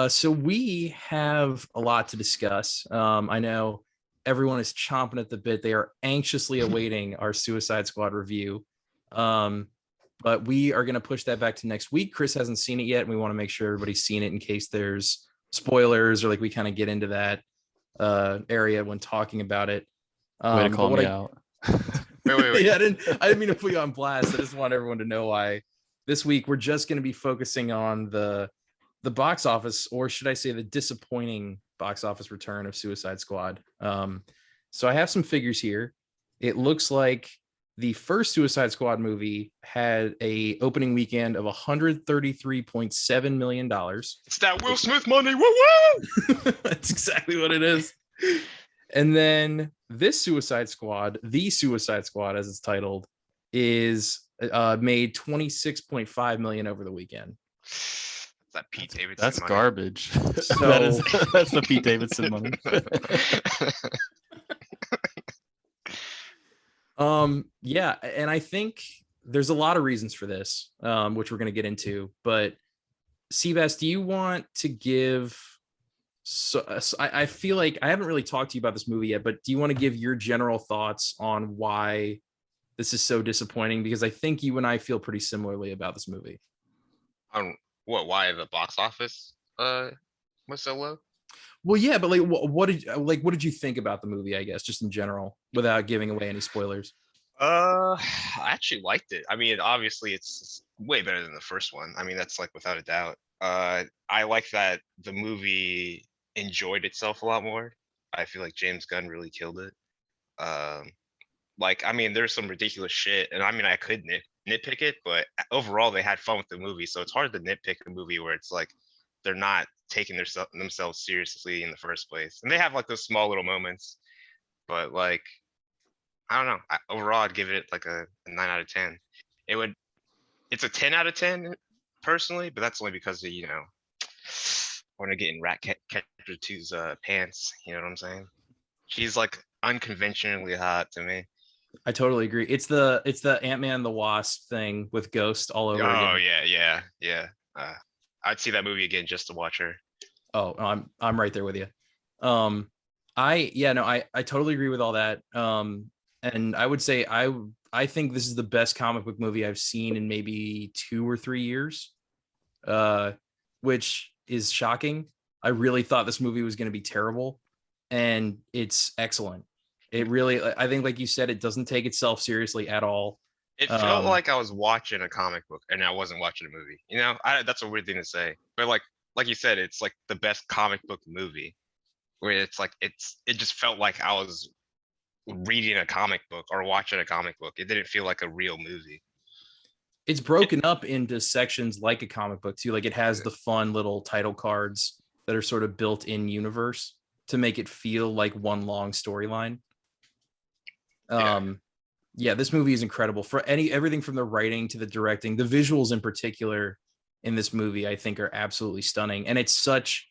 So we have a lot to discuss. I know everyone is chomping at the bit. They are anxiously awaiting our Suicide Squad review. Um, but we are going to push that back to next week. Chris hasn't seen it yet, and we want to make sure everybody's seen it in case there's spoilers or like we kind of get into that area when talking about it. Way to But call what me I out. Wait. yeah, I didn't mean to put you on blast. I just want everyone to know why this week we're just going to be focusing on the box office, or should I say the disappointing box office return of Suicide Squad. So I have some figures here. It looks like the first Suicide Squad movie had a opening weekend of $133.7 million. It's that Will Smith money. Woo woo! That's exactly what it is. And then this Suicide Squad, the Suicide Squad, as it's titled, is made 26.5 million over the weekend. That Pete Davidson That's money. garbage. So that's the Pete Davidson money. Yeah, and I think there's a lot of reasons for this, which we're going to get into. But Seabass, do you want to give? I feel like I haven't really talked to you about this movie yet, but do you want to give your general thoughts on why this is so disappointing? Because I think you and I feel pretty similarly about this movie. Why the box office was so low? Well, yeah, but what did you think about the movie? I guess just in general, without giving away any spoilers. I actually liked it. I mean, obviously it's way better than the first one. I mean, that's like without a doubt. I like that the movie enjoyed itself a lot more. I feel like James Gunn really killed it. Um, I mean, there's some ridiculous shit, and I mean, I could nitpick it, but overall, they had fun with the movie. So it's hard to nitpick a movie where it's like they're not taking themselves seriously in the first place, and they have like those small little moments. But like, I don't know. Overall, I'd give it like a 9 out of 10. It would. It's a 10 out of 10 personally, but that's only because of I want to get in Catcher 2's pants. You know what I'm saying? She's like unconventionally hot to me. I totally agree. It's the Ant-Man the Wasp thing with Ghost all over Oh again. yeah. I'd see that movie again just to watch her. Oh, I'm right there with you. I totally agree with all that. And I would say I think this is the best comic book movie I've seen in maybe 2 or 3 years. Which is shocking. I really thought this movie was going to be terrible, and it's excellent. It really, I think, like you said, it doesn't take itself seriously at all. It felt Um, like I was watching a comic book and I wasn't watching a movie. That's a weird thing to say, but like you said, it's like the best comic book movie where it's like it just felt like I was reading a comic book or watching a comic book. It didn't feel like a real movie. it's broken up into sections like a comic book too. Like it has the fun little title cards that are sort of built in universe to make it feel like one long storyline. Yeah. Yeah, this movie is incredible for everything from the writing to the directing. The visuals in particular in this movie, I think, are absolutely stunning. And it's such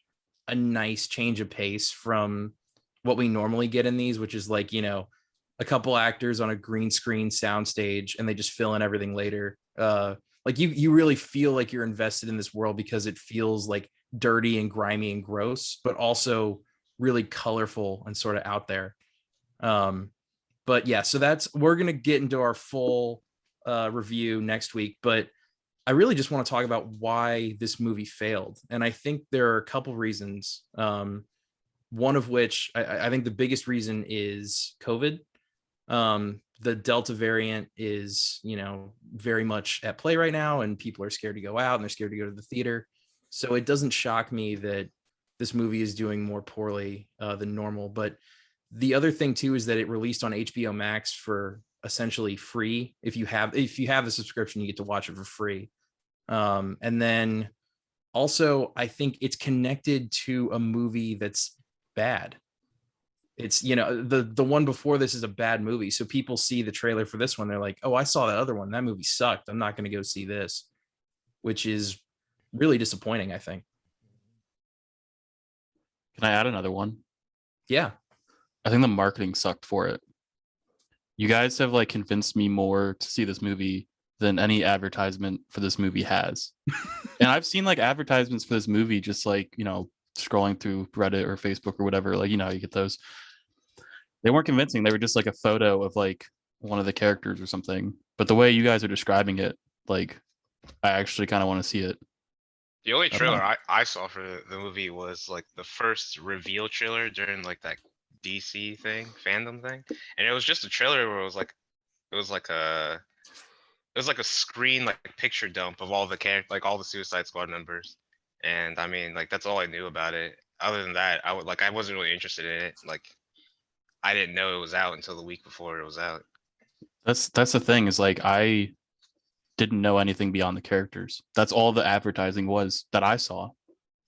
a nice change of pace from what we normally get in these, which is like, a couple actors on a green screen soundstage and they just fill in everything later. Like you really feel like you're invested in this world because it feels like dirty and grimy and gross, but also really colorful and sort of out there. But yeah, so we're gonna get into our full review next week. But I really just want to talk about why this movie failed, and I think there are a couple reasons. One of which I think the biggest reason is COVID. The Delta variant is, very much at play right now, and people are scared to go out and they're scared to go to the theater. So it doesn't shock me that this movie is doing more poorly than normal. But the other thing too is that it released on HBO Max for essentially free. If you have the subscription, you get to watch it for free. And then also, I think it's connected to a movie that's bad. It's the one before this is a bad movie, so people see the trailer for this one, they're like, oh, I saw that other one, that movie sucked, I'm not going to go see this, which is really disappointing, I think. Can I add another one? Yeah. I think the marketing sucked for it. You guys have like convinced me more to see this movie than any advertisement for this movie has. And I've seen like advertisements for this movie just like, scrolling through Reddit or Facebook or whatever, like, you get those. They weren't convincing. They were just like a photo of like one of the characters or something. But the way you guys are describing it, like, I actually kind of want to see it. The only I don't know. trailer I saw for the movie was like the first reveal trailer during like that DC thing, fandom thing, and it was just a trailer where it was like a it was like a screen like picture dump of all the like all the Suicide Squad members, and I mean like that's all I knew about it. Other than that, I wasn't really interested in it. Like I didn't know it was out until the week before it was out. That's the thing is like I didn't know anything beyond the characters. That's all the advertising was that I saw.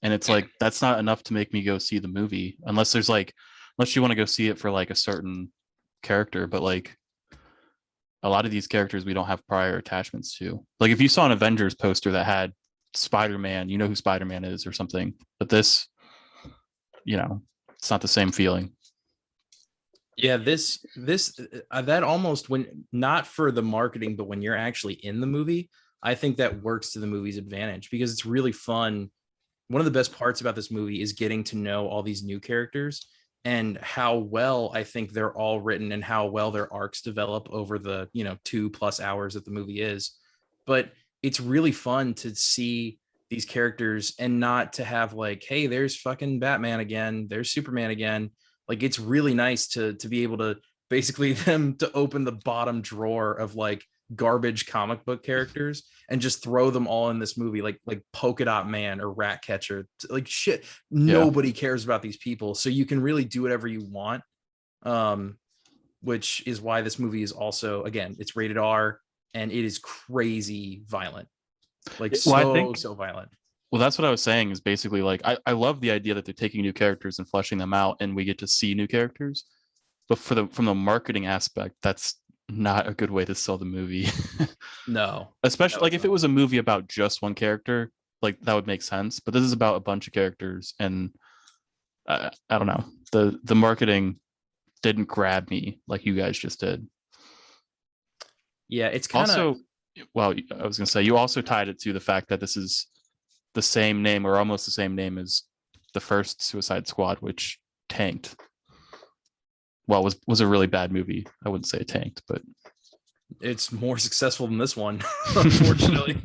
And it's like that's not enough to make me go see the movie unless there's like unless you want to go see it for like a certain character, but like a lot of these characters we don't have prior attachments to. Like if you saw an Avengers poster that had Spider-Man, you know who Spider-Man is or something. But this, it's not the same feeling. Yeah, this that almost, when not for the marketing, but when you're actually in the movie, I think that works to the movie's advantage because it's really fun. One of the best parts about this movie is getting to know all these new characters and how well I think they're all written and how well their arcs develop over the 2+ hours that the movie is. But it's really fun to see these characters and not to have like, hey, there's fucking Batman again, there's Superman again. Like it's really nice to be able to basically them to open the bottom drawer of like garbage comic book characters and just throw them all in this movie, like Polka Dot Man or Ratcatcher. Like shit, nobody cares about these people, so you can really do whatever you want. Which is why this movie is also, again, it's rated R and it is crazy violent, like so violent. Well, that's what I was saying is basically like I love the idea that they're taking new characters and fleshing them out and we get to see new characters. But from the marketing aspect, that's not a good way to sell the movie. No. Especially like if it was a movie about just one character, like that would make sense. But this is about a bunch of characters and I don't know. The marketing didn't grab me like you guys just did. Yeah, it's kind of also, well, I was gonna say you also tied it to the fact that this is the same name or almost the same name as the first Suicide Squad, which tanked. Well, was a really bad movie. I wouldn't say it tanked, but it's more successful than this one, unfortunately.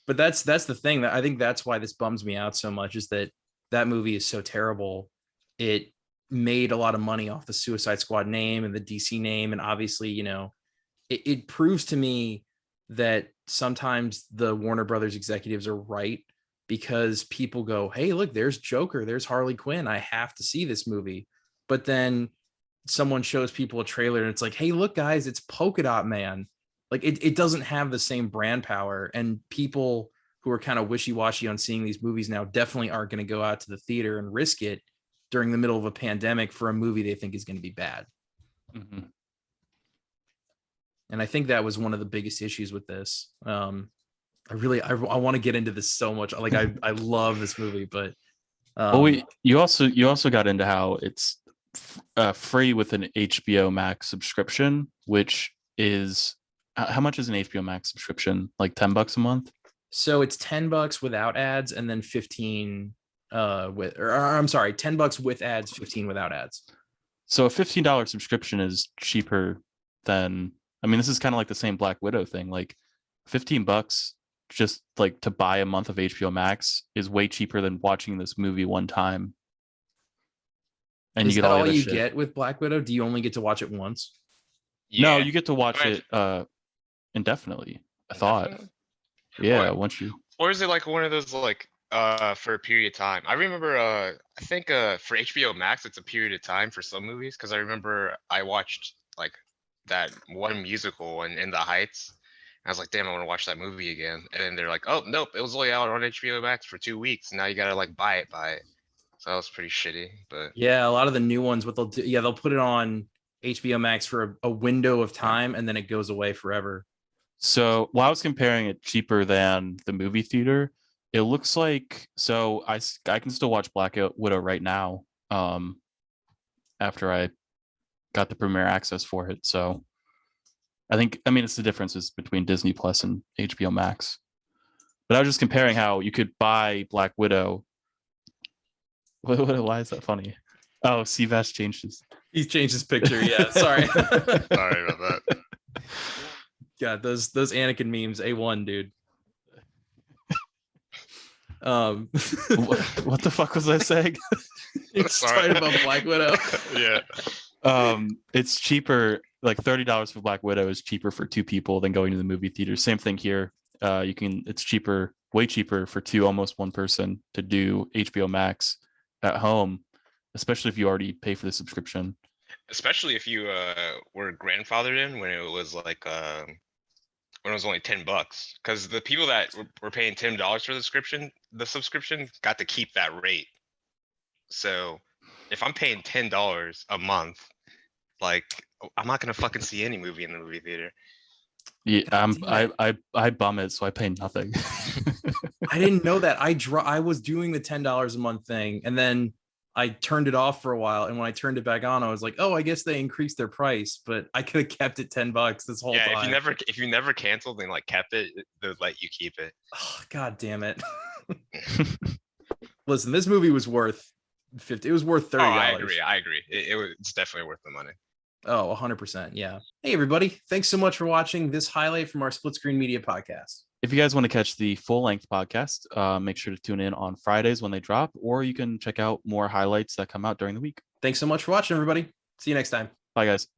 But that's the thing that I think that's why this bums me out so much is that movie is so terrible. It made a lot of money off the Suicide Squad name and the DC name, and obviously, it proves to me that sometimes the Warner Brothers executives are right because people go, hey, look, there's Joker, there's Harley Quinn, I have to see this movie. But then someone shows people a trailer and it's like, hey, look, guys, it's Polka Dot Man. Like it doesn't have the same brand power. And people who are kind of wishy-washy on seeing these movies now definitely aren't going to go out to the theater and risk it during the middle of a pandemic for a movie they think is going to be bad. Mm-hmm. And I think that was one of the biggest issues with this. I want to get into this so much. Like I love this movie, but you also got into how it's free with an HBO Max subscription, which is how much is an HBO Max subscription? Like $10 a month? So it's $10 without ads, and then 15 I'm sorry, $10 with ads, 15 without ads. So a $15 subscription is cheaper than, I mean, this is kind of like the same Black Widow thing. Like $15 just like to buy a month of HBO Max is way cheaper than watching this movie one time. And is you get that all you shit. get with Black Widow? Do you only get to watch it once? Yeah. No, you get to watch it indefinitely. I thought. Yeah, once you. Or is it like one of those like for a period of time? I remember I think for HBO Max it's a period of time for some movies because I remember I watched like that one musical in the Heights. I was like, damn, I want to watch that movie again. And then they're like, oh nope, it was only out on HBO Max for 2 weeks. Now you gotta like buy it. So that was pretty shitty. But yeah, a lot of the new ones, what they'll do, they'll put it on HBO Max for a window of time and then it goes away forever. So while I was comparing it cheaper than the movie theater, it looks like, so I can still watch Black Widow right now after I got the premiere access for it. So I mean, it's the differences between Disney Plus and HBO Max. But I was just comparing how you could buy Black Widow. Why is that funny? Oh, Seabass changed his. He's changed his picture. Yeah, sorry. Sorry about that. God, those Anakin memes, A1, dude. What the fuck was I saying? It's Sorry. talking about Black Widow. Yeah. It's cheaper, like $30 for Black Widow is cheaper for 2 people than going to the movie theater. Same thing here. It's cheaper, way cheaper for 2, almost 1 person to do HBO Max at home, especially if you already pay for the subscription. Especially if you were grandfathered in when it was like when it was only $10, because the people that were paying $10 for the subscription got to keep that rate. So if I'm paying $10 a month, like I'm not gonna fucking see any movie in the movie theater. Yeah, God damn I bum it, so I pay nothing. I didn't know that. I was doing the $10 a month thing, and then I turned it off for a while. And when I turned it back on, I was like, oh, I guess they increased their price, but I could have kept it $10 this whole Yeah, time. if you never canceled and like kept it, they'd let you keep it. Oh, God damn it. Listen, this movie was worth 50. It was worth $30. Oh, I agree. It's definitely worth the money. Oh, 100%. Yeah. Hey, everybody. Thanks so much for watching this highlight from our Split Screen Media podcast. If you guys want to catch the full-length podcast, make sure to tune in on Fridays when they drop, or you can check out more highlights that come out during the week. Thanks so much for watching, everybody. See you next time. Bye, guys.